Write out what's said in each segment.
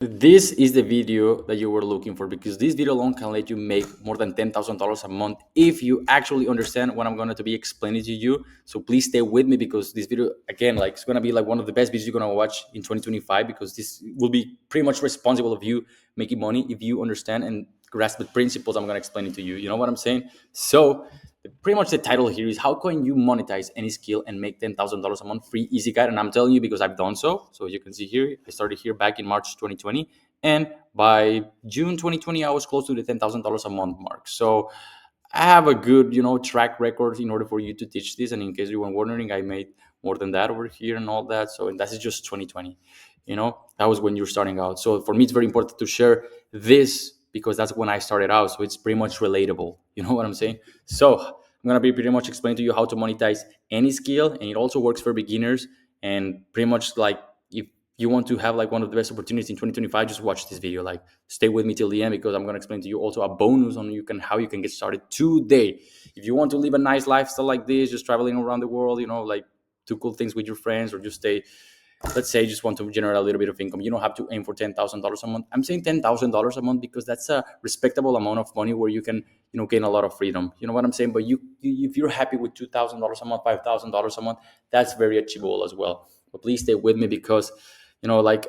This is the video that you were looking for because this video alone can let you make more than $10,000 a month if you actually understand what I'm going to be explaining to you. So please stay with me because this video, again, like it's going to be like one of the best videos you're going to watch in 2025 because this will be pretty much responsible of you making money if you understand and grasp the principles I'm going to explain it to you. You know what I'm saying? So pretty much the title here is how can you monetize any skill and make $10,000 a month free easy guide, and I'm telling you because I've done so you can see here I started here back in March 2020, and by June 2020 I was close to the $10,000 a month mark. So I have a good track record in order for you to teach this, and in case you were wondering, I made more than that over here and all that. So, and that is just 2020. That was when you're starting out. So for me it's very important to share this because that's when I started out, so it's pretty much relatable. You know what I'm saying? So I'm gonna be pretty much explaining to you how to monetize any skill, and it also works for beginners. And pretty much like if you want to have like one of the best opportunities in 2025, just watch this video. Like stay with me till the end because I'm gonna explain to you also a bonus on how you can get started today. If you want to live a nice lifestyle like this, just traveling around the world, like do cool things with your friends, or just stay, let's say you just want to generate a little bit of income. You don't have to aim for $10,000 a month. I'm saying $10,000 a month because that's a respectable amount of money where you can gain a lot of freedom. You know what I'm saying? But if you're happy with $2,000 a month, $5,000 a month, that's very achievable as well. But please stay with me because like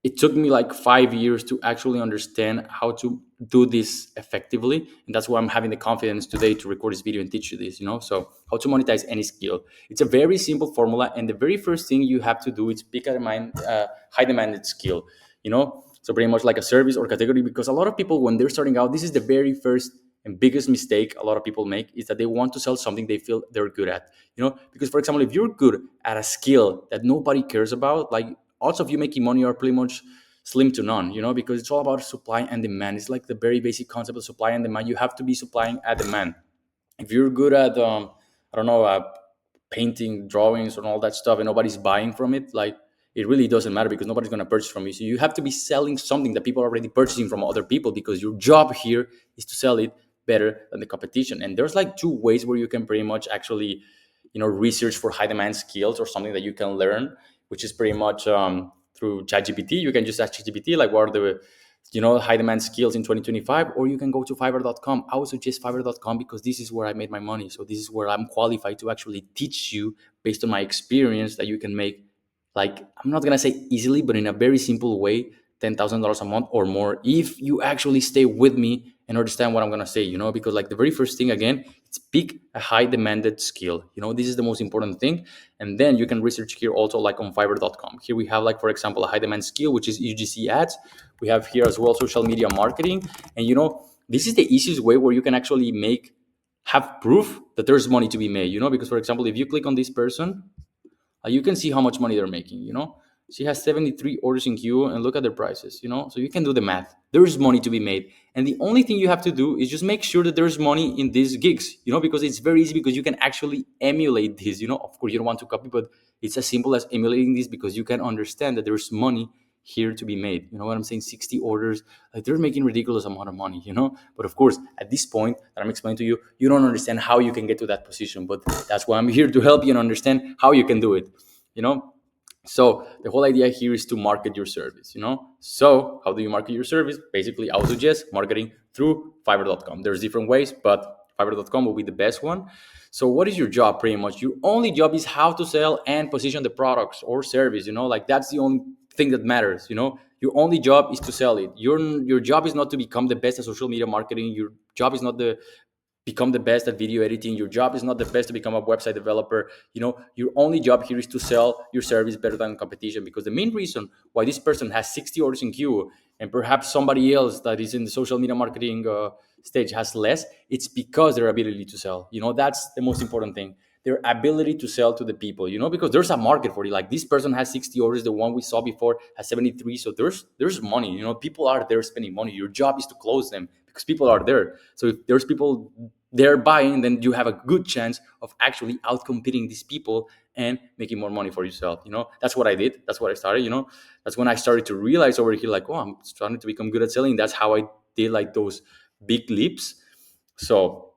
it took me like 5 years to actually understand how to do this effectively, and that's why I'm having the confidence today to record this video and teach you this. So how to monetize any skill. It's a very simple formula, and the very first thing you have to do is pick high demanded skill. So pretty much like a service or category, because a lot of people when they're starting out, this is the very first and biggest mistake a lot of people make, is that they want to sell something they feel they're good at. Because for example, if you're good at a skill that nobody cares about, like odds of you making money are pretty much slim to none. Because it's all about supply and demand. It's like the very basic concept of supply and demand. You have to be supplying at demand. If you're good at I don't know, painting drawings and all that stuff, and nobody's buying from it, like it really doesn't matter because nobody's going to purchase from you. So you have to be selling something that people are already purchasing from other people, because your job here is to sell it better than the competition. And there's like two ways where you can pretty much actually research for high demand skills or something that you can learn, which is pretty much through ChatGPT. You can just ask ChatGPT like what are the high demand skills in 2025, or you can go to fiverr.com. I would suggest fiverr.com because this is where I made my money. So this is where I'm qualified to actually teach you based on my experience that you can make, like, I'm not gonna say easily, but in a very simple way, $10,000 a month or more if you actually stay with me and understand what I'm gonna say. Because like the very first thing again, it's pick a high demanded skill. This is the most important thing. And then you can research here also like on fiverr.com. Here we have like, for example, a high demand skill, which is UGC ads. We have here as well social media marketing. And this is the easiest way where you can actually have proof that there's money to be made. Because for example, if you click on this person, you can see how much money they're making. She has 73 orders in queue, and look at their prices. So you can do the math. There is money to be made, and the only thing you have to do is just make sure that there's money in these gigs. Because it's very easy, because you can actually emulate this. Of course you don't want to copy, but it's as simple as emulating this, because you can understand that there's money here to be made. You know what I'm saying? 60 orders, like they're making ridiculous amount of money. But of course, at this point that I'm explaining to you, you don't understand how you can get to that position. But that's why I'm here, to help you and understand how you can do it. you know so the whole idea here is to market your service. So how do you market your service? Basically, I would suggest marketing through fiverr.com. There's different ways, but fiverr.com will be the best one. So what is your job? Pretty much your only job is how to sell and position the products or service. Like that's the only thing that matters. Your only job is to sell it. Your job is not to become the best at social media marketing. Your job is not the become the best at video editing. Your job is not the best to become a website developer. Your only job here is to sell your service better than competition, because the main reason why this person has 60 orders in queue and perhaps somebody else that is in the social media marketing stage has less, it's because their ability to sell. That's the most important thing, their ability to sell to the people. Because there's a market for it. Like this person has 60 orders, the one we saw before has 73. So there's money. People are there spending money. Your job is to close them because people are there. So if there's people they're buying, then you have a good chance of actually outcompeting these people and making more money for yourself. That's what I did. That's what I started. That's when I started to realize over here, like, oh, I'm starting to become good at selling. That's how I did like those big leaps. So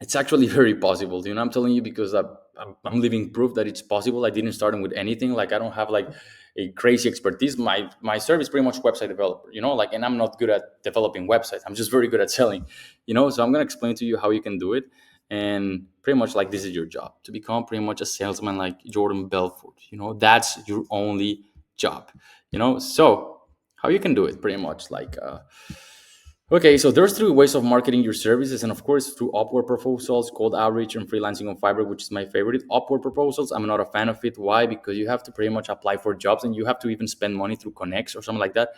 it's actually very possible. I'm telling you because I'm living proof that it's possible. I didn't start with anything. Like I don't have like a crazy expertise. My service pretty much website developer, like, and I'm not good at developing websites. I'm just very good at selling, So I'm gonna explain to you how you can do it, and pretty much like this is your job to become pretty much a salesman like Jordan Belfort. That's your only job. So how you can do it pretty much like. Okay, so there's three ways of marketing your services, and of course through Upwork proposals, cold outreach, and freelancing on Fiverr, which is my favorite. Upwork proposals, I'm not a fan of it. Why? Because you have to pretty much apply for jobs, and you have to even spend money through Connects or something like that.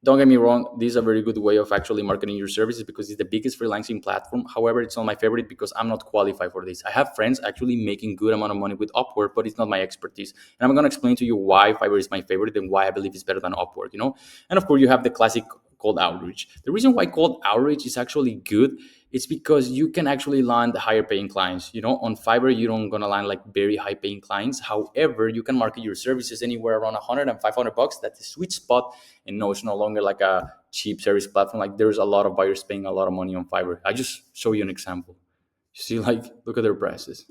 Don't get me wrong, this is a very good way of actually marketing your services because it's the biggest freelancing platform. However, it's not my favorite because I'm not qualified for this. I have friends actually making good amount of money with Upwork, but it's not my expertise. And I'm going to explain to you why Fiverr is my favorite and why I believe it's better than Upwork. And of course, you have the classic cold outreach. The reason why cold outreach is actually good is because you can actually land higher paying clients. On Fiverr, you don't gonna land like very high paying clients. However, you can market your services anywhere around 100 and $500. That's the sweet spot. And no, it's no longer like a cheap service platform. Like there's a lot of buyers paying a lot of money on Fiverr. I just show you an example. You see, like, look at their prices.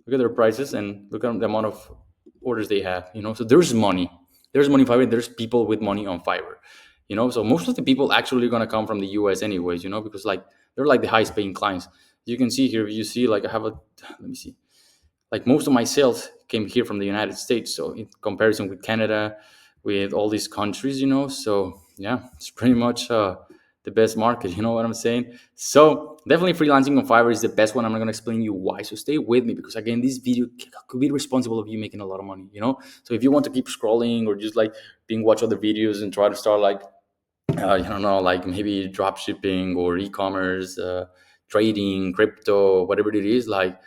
Look at their prices and look at the amount of orders they have. So there's money. There's money on Fiverr. There's people with money on Fiverr. So most of the people actually gonna come from the US anyways. Because like they're like the highest paying clients. You can see here. You see, like I have a. Let me see. Like most of my sales came here from the United States. So in comparison with Canada, with all these countries, so yeah, it's pretty much the best market. You know what I'm saying? So definitely freelancing on Fiverr is the best one. I'm not going to explain you why. So stay with me because again, this video could be responsible of you making a lot of money. So if you want to keep scrolling or just like being watch other videos and try to start like I don't know, like maybe drop shipping or e-commerce, trading, crypto, whatever it is, like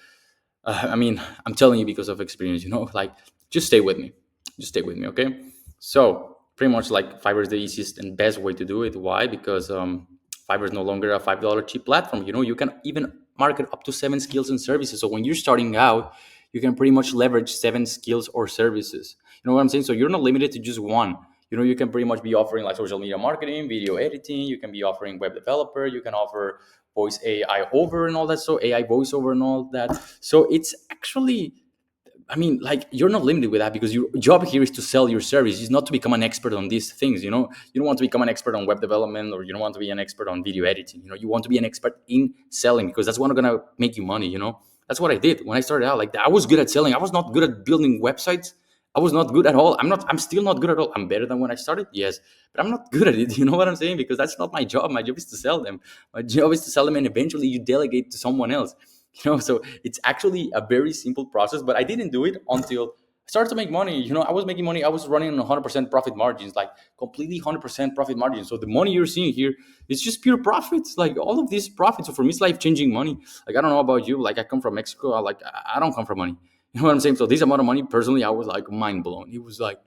I mean, I'm telling you because of experience, like just stay with me. Just stay with me, okay? So, pretty much like Fiverr is the easiest and best way to do it. Why? Because Fiverr is no longer a $5 cheap platform. You can even market up to seven skills and services. So, when you're starting out, you can pretty much leverage seven skills or services. You know what I'm saying? So, you're not limited to just one. You can pretty much be offering like social media marketing, video editing. You can be offering web developer. You can offer voice AI over and all that. So AI voiceover and all that. So it's actually, I mean, like you're not limited with that because your job here is to sell your service. It's not to become an expert on these things. You don't want to become an expert on web development or you don't want to be an expert on video editing. You want to be an expert in selling because that's what's gonna make you money. That's what I did when I started out. Like I was good at selling. I was not good at building websites. I was not good at all. I'm still not good at all. I'm better than when I started, yes, but I'm not good at it. You know what I'm saying? Because that's not my job. My job is to sell them. My job is to sell them, and eventually you delegate to someone else. So it's actually a very simple process. But I didn't do it until I started to make money. I was making money. I was running on 100% profit margins, like completely 100% profit margins. So the money you're seeing here is just pure profits. Like all of these profits. So for me, it's life changing money. Like I don't know about you. Like I come from Mexico. I don't come from money. You know what I'm saying? So this amount of money, personally, I was like mind blown. It was like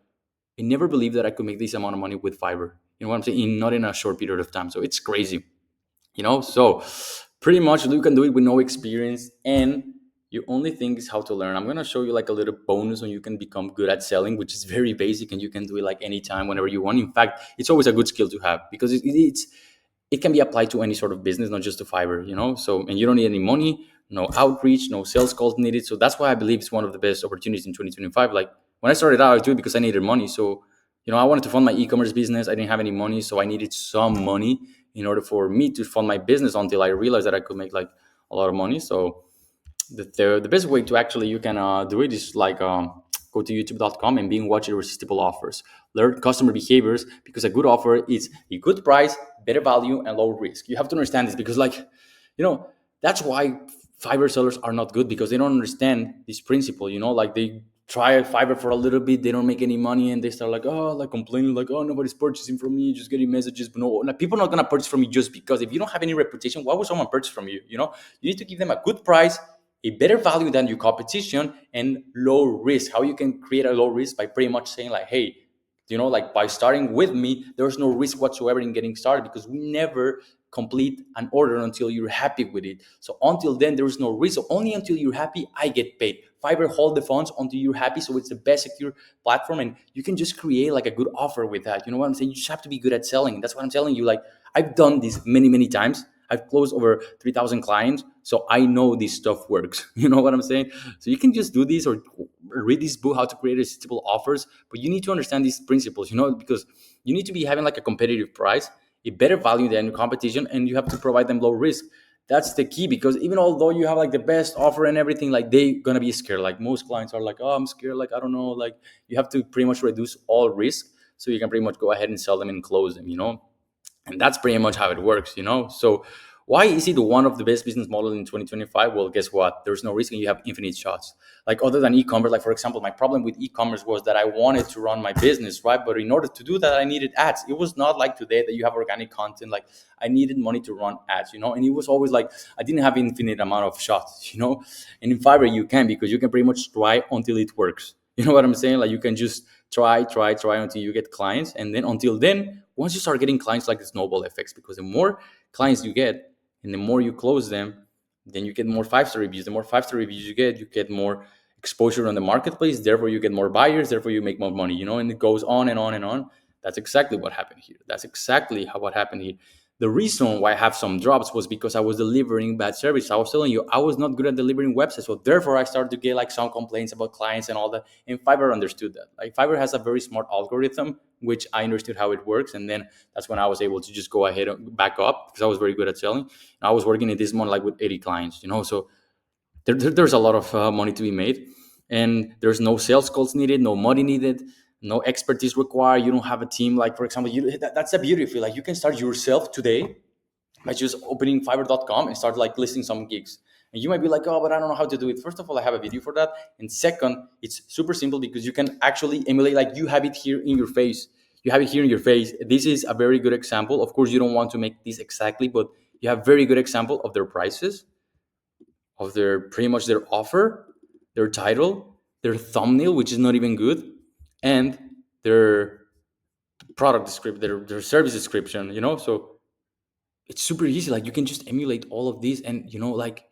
I never believed that I could make this amount of money with Fiverr. You know what I'm saying? Not in a short period of time. So it's crazy. So pretty much you can do it with no experience, and your only thing is how to learn. I'm gonna show you like a little bonus on you can become good at selling, which is very basic, and you can do it like anytime, whenever you want. In fact, it's always a good skill to have because it can be applied to any sort of business, not just to Fiverr. So, and you don't need any money, no outreach, no sales calls needed. So that's why I believe it's one of the best opportunities in 2025. Like when I started out, I do it because I needed money. So, I wanted to fund my e-commerce business. I didn't have any money, so I needed some money in order for me to fund my business until I realized that I could make like a lot of money. So the best way to actually you can do it is like go to youtube.com and being watch irresistible offers, learn customer behaviors, because a good offer is a good price, better value, and low risk. You have to understand this because like that's why Fiverr sellers are not good, because they don't understand this principle. Like they try Fiverr for a little bit, they don't make any money, and they start like, oh, like complaining, like, oh, nobody's purchasing from me, just getting messages. But no, like, people are not gonna purchase from you just because. If you don't have any reputation, why would someone purchase from you? You need to give them a good price, a better value than your competition, and low risk. How you can create a low risk by pretty much saying like, hey, like by starting with me, there's no risk whatsoever in getting started, because we never complete an order until you're happy with it. So until then, there is no risk. So only until you're happy, I get paid. Fiverr hold the funds until you're happy. So it's the best secure platform, and you can just create like a good offer with that. You know what I'm saying? You just have to be good at selling. That's what I'm telling you. Like I've done this many, many times. I've closed over 3,000 clients, so I know this stuff works. You know what I'm saying? So you can just do this or read this book, How to Create Irresistible Offers, but you need to understand these principles, because you need to be having like a competitive price, a better value than your competition, and you have to provide them low risk. That's the key, because even although you have like the best offer and everything, like they gonna be scared. Like most clients are like, oh, I'm scared, like I don't know. Like you have to pretty much reduce all risk so you can pretty much go ahead and sell them and close them. And that's pretty much how it works. So why is it one of the best business models in 2025? Well, guess what? There's no risk and you have infinite shots. Like other than e-commerce, like for example, my problem with e-commerce was that I wanted to run my business, right? But in order to do that, I needed ads. It was not like today that you have organic content. Like I needed money to run ads. And it was always like I didn't have infinite amount of shots. And in Fiverr you can, because you can pretty much try until it works. You know what I'm saying? Like you can just try until you get clients, and then until then, once you start getting clients, like the snowball effects, because the more clients you get and the more you close them, then you get more five-star reviews. The more five-star reviews you get more exposure on the marketplace, therefore you get more buyers, therefore you make more money. And it goes on and on and on. That's exactly what happened here. That's exactly what happened here. The reason why I have some drops was because I was delivering bad service. I was telling you, I was not good at delivering websites, so therefore I started to get like some complaints about clients and all that. And Fiverr understood that. Like Fiverr has a very smart algorithm, which I understood how it works, and then that's when I was able to just go ahead and back up, because I was very good at selling. And I was working in this month like with 80 clients. So there's a lot of money to be made, and there's no sales calls needed, no money needed, no expertise required. You don't have a team. Like for example, that's the beauty of it. Like you can start yourself today by just opening fiverr.com and start like listing some gigs. And you might be like, oh, but I don't know how to do it. First of all, I have a video for that, and second, it's super simple, because you can actually emulate, like you have it here in your face. You have it here in your face. This is a very good example. Of course, you don't want to make this exactly, but you have very good example of their prices, of their pretty much their offer, their title, their thumbnail, which is not even good, and their product description, their service description. So it's super easy. Like you can just emulate all of these, and like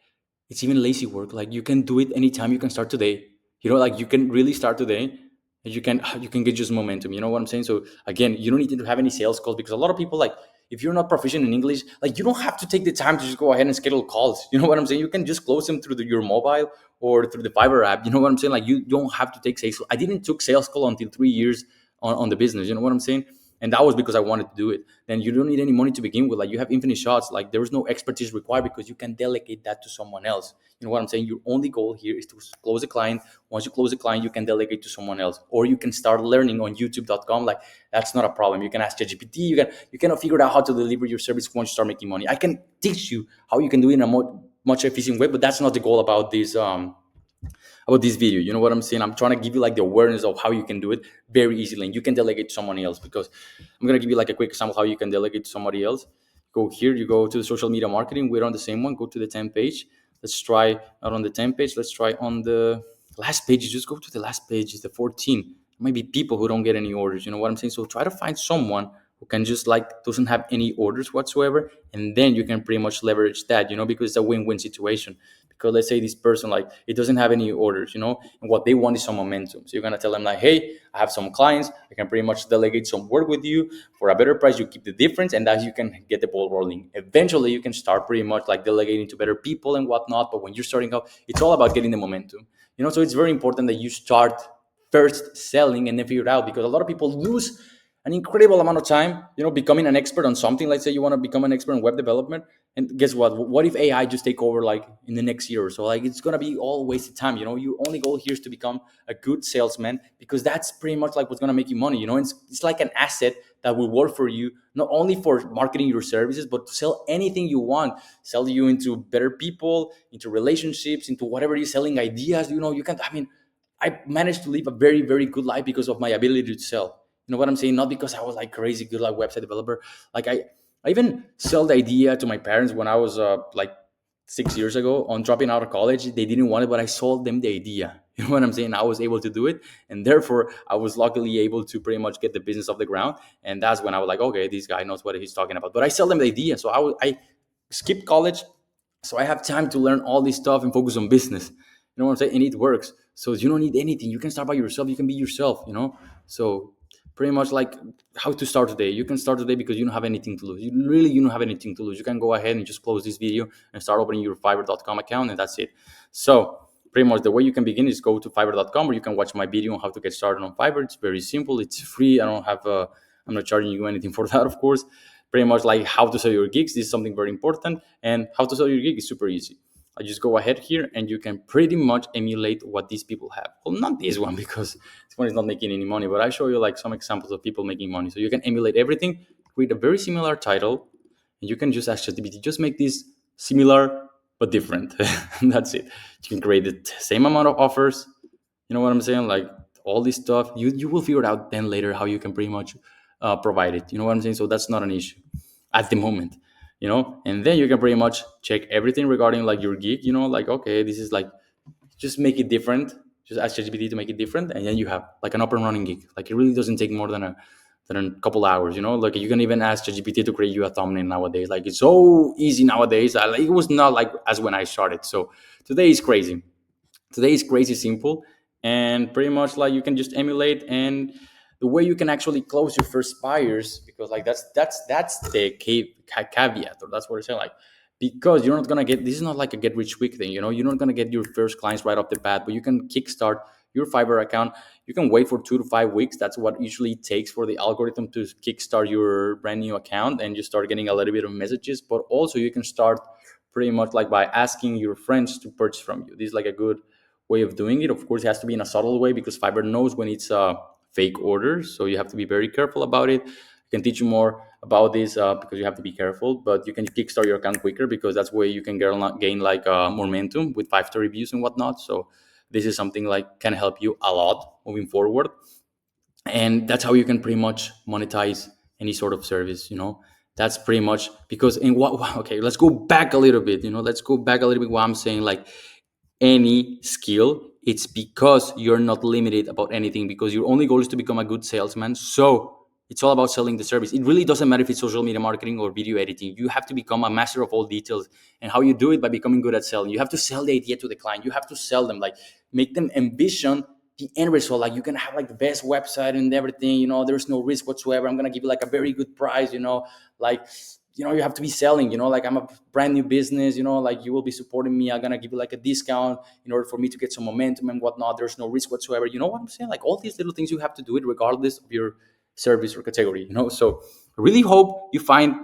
it's even lazy work. Like you can do it anytime. You can start today. Like you can really start today, and you can get just momentum. You know what I'm saying? So again, you don't need to have any sales calls, because a lot of people, like, if you're not proficient in English, like you don't have to take the time to just go ahead and schedule calls. You know what I'm saying? You can just close them through your mobile or through the Fiverr app. You know what I'm saying? Like you don't have to take sales. I didn't took sales call until 3 years on the business. You know what I'm saying? And that was because I wanted to do it. Then you don't need any money to begin with. Like you have infinite shots. Like there is no expertise required, because you can delegate that to someone else. You know what I'm saying? Your only goal here is to close a client. Once you close a client, you can delegate to someone else, or you can start learning on youtube.com. Like that's not a problem. You can ask ChatGPT. You can figure out how to deliver your service once you start making money. I can teach you how you can do it in a much efficient way, but that's not the goal about this video. You know what I'm saying? I'm trying to give you like the awareness of how you can do it very easily, and you can delegate to someone else. Because I'm gonna give you like a quick example how you can delegate to somebody else. Go here, you go to the social media marketing. We're on the same one. Go to the 10 page. Let's try not on the 10 page. Let's try on the last page. You just go to the last page. It's the 14. Maybe people who don't get any orders. You know what I'm saying? So try to find someone who can just like doesn't have any orders whatsoever, and then you can pretty much leverage that. Because it's a win-win situation. Because let's say this person, like, it doesn't have any orders, and what they want is some momentum. So you're gonna tell them like, hey, I have some clients, I can pretty much delegate some work with you for a better price. You keep the difference, and that you can get the ball rolling. Eventually you can start pretty much like delegating to better people and whatnot. But when you're starting out, it's all about getting the momentum. So it's very important that you start first selling and then figure it out, because a lot of people lose an incredible amount of time, becoming an expert on something. Let's say you want to become an expert in web development, and guess what if AI just take over like in the next year or so? Like it's gonna be all wasted time. Your only goal here is to become a good salesman, because that's pretty much like what's gonna make you money. It's like an asset that will work for you, not only for marketing your services, but to sell anything you want. Sell you into better people, into relationships, into whatever you're selling, ideas. You can, I managed to live a very, very good life because of my ability to sell. You know what I'm saying? Not because I was like crazy good like website developer. Like I even sold the idea to my parents when I was like 6 years ago on dropping out of college. They didn't want it, but I sold them the idea. You know what I'm saying? I was able to do it, and therefore I was luckily able to pretty much get the business off the ground. And that's when I was like, okay, this guy knows what he's talking about. But I sell them the idea, so I skipped college, so I have time to learn all this stuff and focus on business. You know what I'm saying? And it works. So you don't need anything. You can start by yourself. You can be yourself. So pretty much like how to start today. You can start today because you don't have anything to lose. You don't have anything to lose. You can go ahead and just close this video and start opening your Fiverr.com account, and that's it. So pretty much the way you can begin is go to Fiverr.com, or you can watch my video on how to get started on Fiverr. It's very simple. It's free. I'm not charging you anything for that, of course. Pretty much like how to sell your gigs. This is something very important, and how to sell your gig is super easy. I just go ahead here and you can pretty much emulate what these people have. Well, not this one because this one is not making any money, but I show you like some examples of people making money. So you can emulate everything, create a very similar title, and you can just ask ChatGPT, just make this similar but different. And that's it. You can create the same amount of offers. You know what I'm saying? Like all this stuff, you will figure it out then later how you can pretty much provide it. You know what I'm saying? So that's not an issue at the moment. And then you can pretty much check everything regarding like your gig. Like okay, this is like, just make it different. Just ask ChatGPT to make it different, and then you have like an up and running gig. Like it really doesn't take more than a couple hours. Like you can even ask ChatGPT to create you a thumbnail nowadays. Like it's so easy nowadays. It was not like as when I started. So today is crazy. Today is crazy simple, and pretty much like you can just emulate. And the way you can actually close your first buyers, because like that's the caveat, or that's what I say, like, because you're not gonna get, this is not like a get rich quick thing. You're not gonna get your first clients right off the bat, but you can kickstart your Fiverr account. You can wait for 2 to 5 weeks. That's what usually it takes for the algorithm to kickstart your brand new account, and you start getting a little bit of messages. But also you can start pretty much like by asking your friends to purchase from you. This is like a good way of doing it. Of course, it has to be in a subtle way because Fiverr knows when it's a fake order, so you have to be very careful about it. I can teach you more about this because you have to be careful, but you can kickstart your account quicker because that's where you can gain like momentum with 5-star reviews and whatnot. So this is something like can help you a lot moving forward, and that's how you can pretty much monetize any sort of service. That's pretty much because in what okay, let's go back a little bit. Let's go back a little bit. What I'm saying, like, any skill, it's because you're not limited about anything, because your only goal is to become a good salesman. So it's all about selling the service. It really doesn't matter if it's social media marketing or video editing. You have to become a master of all details. And how you do it? By becoming good at selling. You have to sell the idea to the client. You have to sell them, like, make them envision the end result. Like, you can have like the best website and everything. There's no risk whatsoever. I'm gonna give you like a very good price. Like, you have to be selling. Like, I'm a brand new business. Like, you will be supporting me. I'm gonna give you like a discount in order for me to get some momentum and whatnot. There's no risk whatsoever. You know what I'm saying? Like, all these little things, you have to do it regardless of your service or category. So I really hope you find,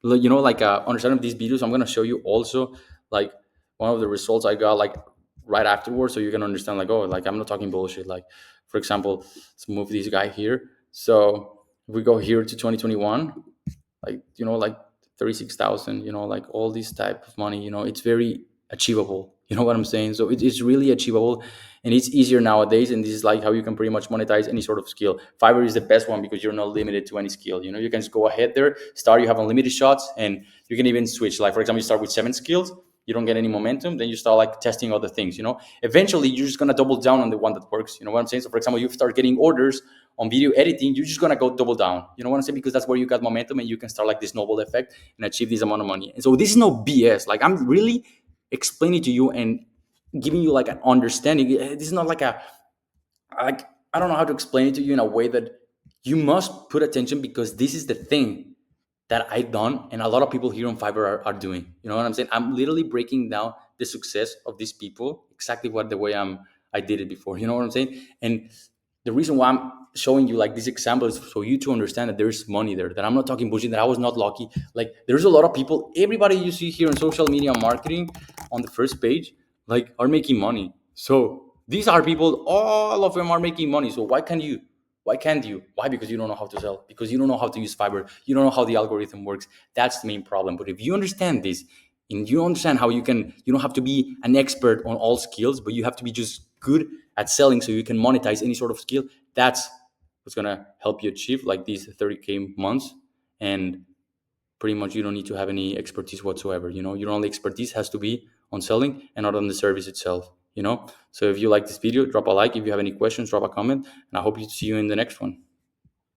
like, understanding of these videos. I'm gonna show you also like one of the results I got like right afterwards, so you can understand, like, oh, like, I'm not talking bullshit. Like, for example, let's move this guy here. So if we go here to 2021, like 36,000, like all this type of money, it's very achievable. You know what I'm saying? So it's really achievable, and it's easier nowadays. And this is like how you can pretty much monetize any sort of skill. Fiverr is the best one because you're not limited to any skill. You can just go ahead there, start, you have unlimited shots, and you can even switch. Like, for example, you start with 7 skills, you don't get any momentum, then you start like testing other things. Eventually you're just gonna double down on the one that works. You know what I'm saying? So for example, you start getting orders on video editing, you're just gonna go double down. You know what I'm saying? Because that's where you got momentum, and you can start like this snowball effect and achieve this amount of money. And so this is no BS. Like, I'm really explaining to you and giving you like an understanding. This is not like like, I don't know how to explain it to you in a way that you must put attention, because this is the thing that I've done and a lot of people here on Fiverr are doing. You know what I'm saying? I'm literally breaking down the success of these people exactly what the way I did it before. You know what I'm saying? And the reason why I'm showing you like this example is for you to understand that there's money there, that I'm not talking bullshit, that I was not lucky. Like, there's a lot of people, everybody you see here in social media marketing on the first page, like, are making money. So these are people, all of them are making money. So why can't you? Why can't you? Why? Because you don't know how to sell, because you don't know how to use Fiverr, you don't know how the algorithm works. That's the main problem. But if you understand this, and you understand how you don't have to be an expert on all skills, but you have to be just good at selling so you can monetize any sort of skill. That's what's gonna help you achieve like these 30K months. And pretty much you don't need to have any expertise whatsoever. Your only expertise has to be on selling and not on the service itself. So if you like this video, drop a like. If you have any questions, drop a comment, and I hope to see you in the next one.